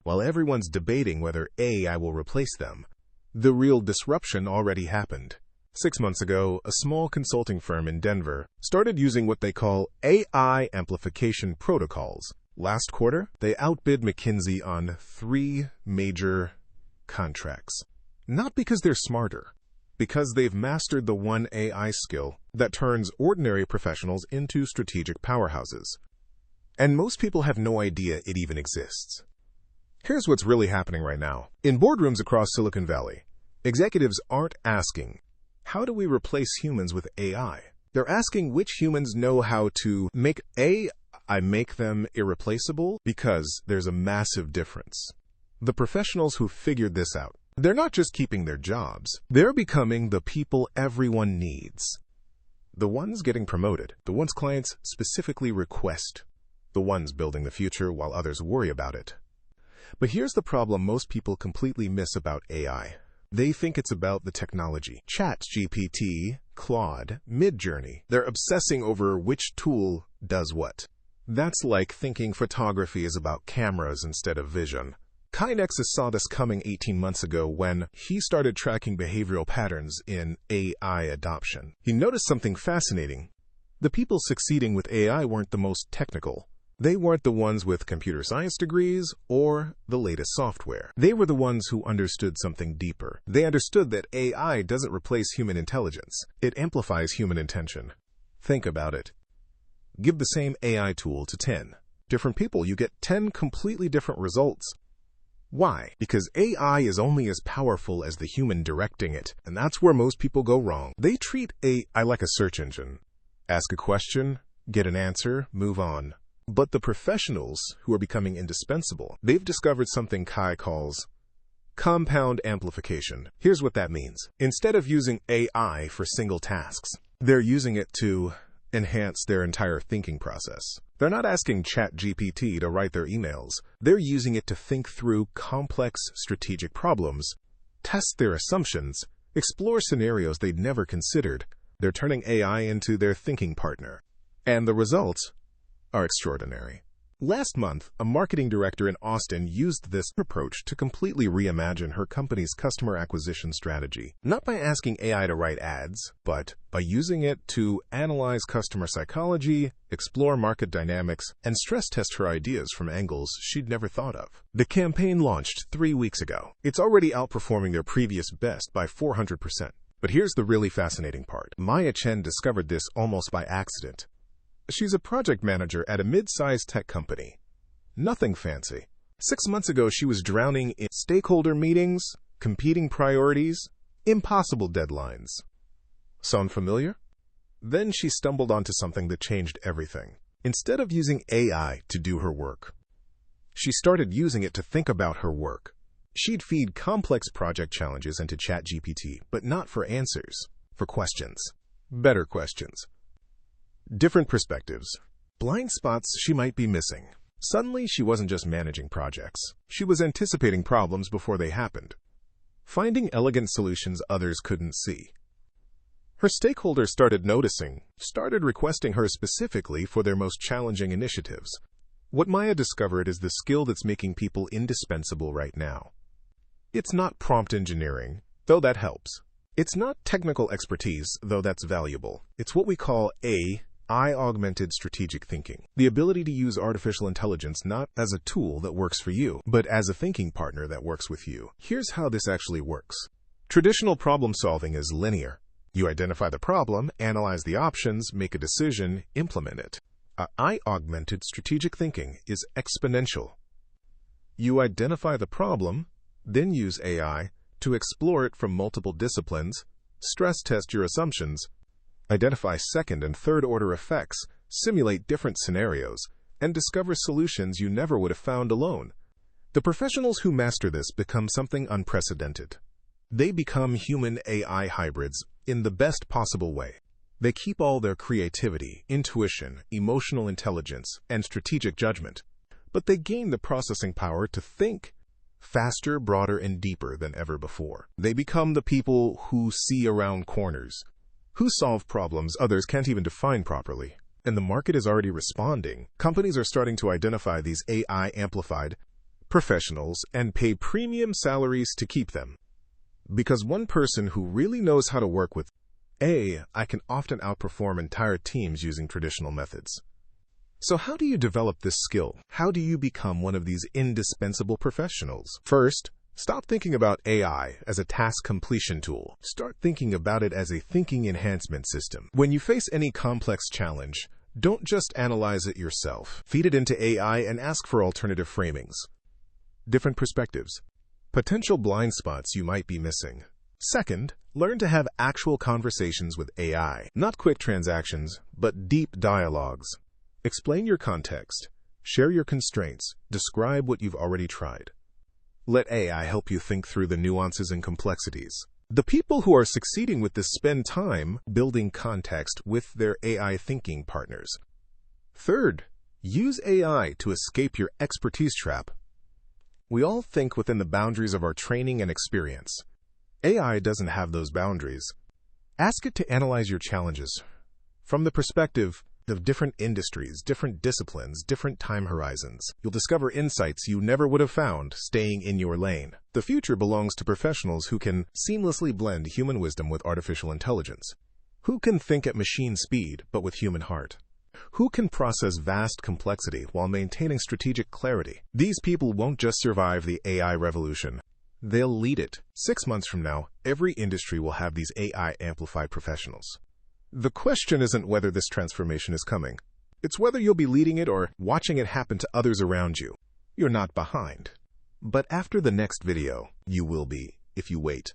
While everyone's debating whether AI will replace them, the real disruption already happened. 6 months ago, a small consulting firm in Denver started using what they call AI amplification protocols. Last quarter, they outbid McKinsey on 3 major contracts. Not because they're smarter, because they've mastered the one AI skill that turns ordinary professionals into strategic powerhouses. And most people have no idea it even exists. Here's what's really happening right now. In boardrooms across Silicon Valley, executives aren't asking, how do we replace humans with AI? They're asking which humans know how to make them irreplaceable, because there's a massive difference. The professionals who figured this out, they're not just keeping their jobs, they're becoming the people everyone needs. The ones getting promoted, the ones clients specifically request, the ones building the future while others worry about it. But here's the problem most people completely miss about AI. They think it's about the technology. ChatGPT, Claude, Midjourney. They're obsessing over which tool does what. That's like thinking photography is about cameras instead of vision. Kai Nexus saw this coming 18 months ago when he started tracking behavioral patterns in AI adoption. He noticed something fascinating. The people succeeding with AI weren't the most technical. They weren't the ones with computer science degrees or the latest software. They were the ones who understood something deeper. They understood that AI doesn't replace human intelligence. It amplifies human intention. Think about it. Give the same AI tool to 10 different people. You get 10 completely different results. Why? Because AI is only as powerful as the human directing it. And that's where most people go wrong. They treat AI like a search engine. Ask a question, get an answer, move on. But the professionals who are becoming indispensable, they've discovered something Kai calls compound amplification. Here's what that means. Instead of using AI for single tasks, they're using it to enhance their entire thinking process. They're not asking ChatGPT to write their emails. They're using it to think through complex strategic problems, test their assumptions, explore scenarios they'd never considered. They're turning AI into their thinking partner. And the results are extraordinary. Last month, a marketing director in Austin used this approach to completely reimagine her company's customer acquisition strategy. Not by asking AI to write ads, but by using it to analyze customer psychology, explore market dynamics, and stress test her ideas from angles she'd never thought of. The campaign launched 3 weeks ago. It's already outperforming their previous best by 400%. But here's the really fascinating part. Maya Chen discovered this almost by accident. She's a project manager at a mid-sized tech company. Nothing fancy. 6 months ago, she was drowning in stakeholder meetings, competing priorities, impossible deadlines. Sound familiar? Then she stumbled onto something that changed everything. Instead of using AI to do her work, she started using it to think about her work. She'd feed complex project challenges into ChatGPT, but not for answers, for questions. Better questions. Different perspectives. Blind spots she might be missing. Suddenly, she wasn't just managing projects. She was anticipating problems before they happened, finding elegant solutions others couldn't see. Her stakeholders started noticing, started requesting her specifically for their most challenging initiatives. What Maya discovered is the skill that's making people indispensable right now. It's not prompt engineering, though that helps. It's not technical expertise, though that's valuable. It's what we call AI-augmented strategic thinking. The ability to use artificial intelligence not as a tool that works for you, but as a thinking partner that works with you. Here's how this actually works. Traditional problem solving is linear. You identify the problem, analyze the options, make a decision, implement it. AI-augmented strategic thinking is exponential. You identify the problem, then use AI to explore it from multiple disciplines, stress test your assumptions, identify second and third order effects, simulate different scenarios, and discover solutions you never would have found alone. The professionals who master this become something unprecedented. They become human-AI hybrids in the best possible way. They keep all their creativity, intuition, emotional intelligence, and strategic judgment, but they gain the processing power to think faster, broader, and deeper than ever before. They become the people who see around corners, who solve problems others can't even define properly. And the market is already responding. Companies are starting to identify these AI-amplified professionals and pay premium salaries to keep them. Because one person who really knows how to work with AI can often outperform entire teams using traditional methods. So how do you develop this skill? How do you become one of these indispensable professionals? First, stop thinking about AI as a task completion tool. Start thinking about it as a thinking enhancement system. When you face any complex challenge, don't just analyze it yourself. Feed it into AI and ask for alternative framings, different perspectives, potential blind spots you might be missing. Second, learn to have actual conversations with AI. Not quick transactions, but deep dialogues. Explain your context, share your constraints, describe what you've already tried. Let AI help you think through the nuances and complexities. The people who are succeeding with this spend time building context with their AI thinking partners. Third, use AI to escape your expertise trap. We all think within the boundaries of our training and experience. AI doesn't have those boundaries. Ask it to analyze your challenges from the perspective of different industries, different disciplines, different time horizons. You'll discover insights you never would have found staying in your lane. The future belongs to professionals who can seamlessly blend human wisdom with artificial intelligence. Who can think at machine speed, but with human heart? Who can process vast complexity while maintaining strategic clarity? These people won't just survive the AI revolution. They'll lead it. 6 months from now, every industry will have these AI-amplified professionals. The question isn't whether this transformation is coming. It's whether you'll be leading it or watching it happen to others around you. You're not behind. But after the next video, you will be, if you wait.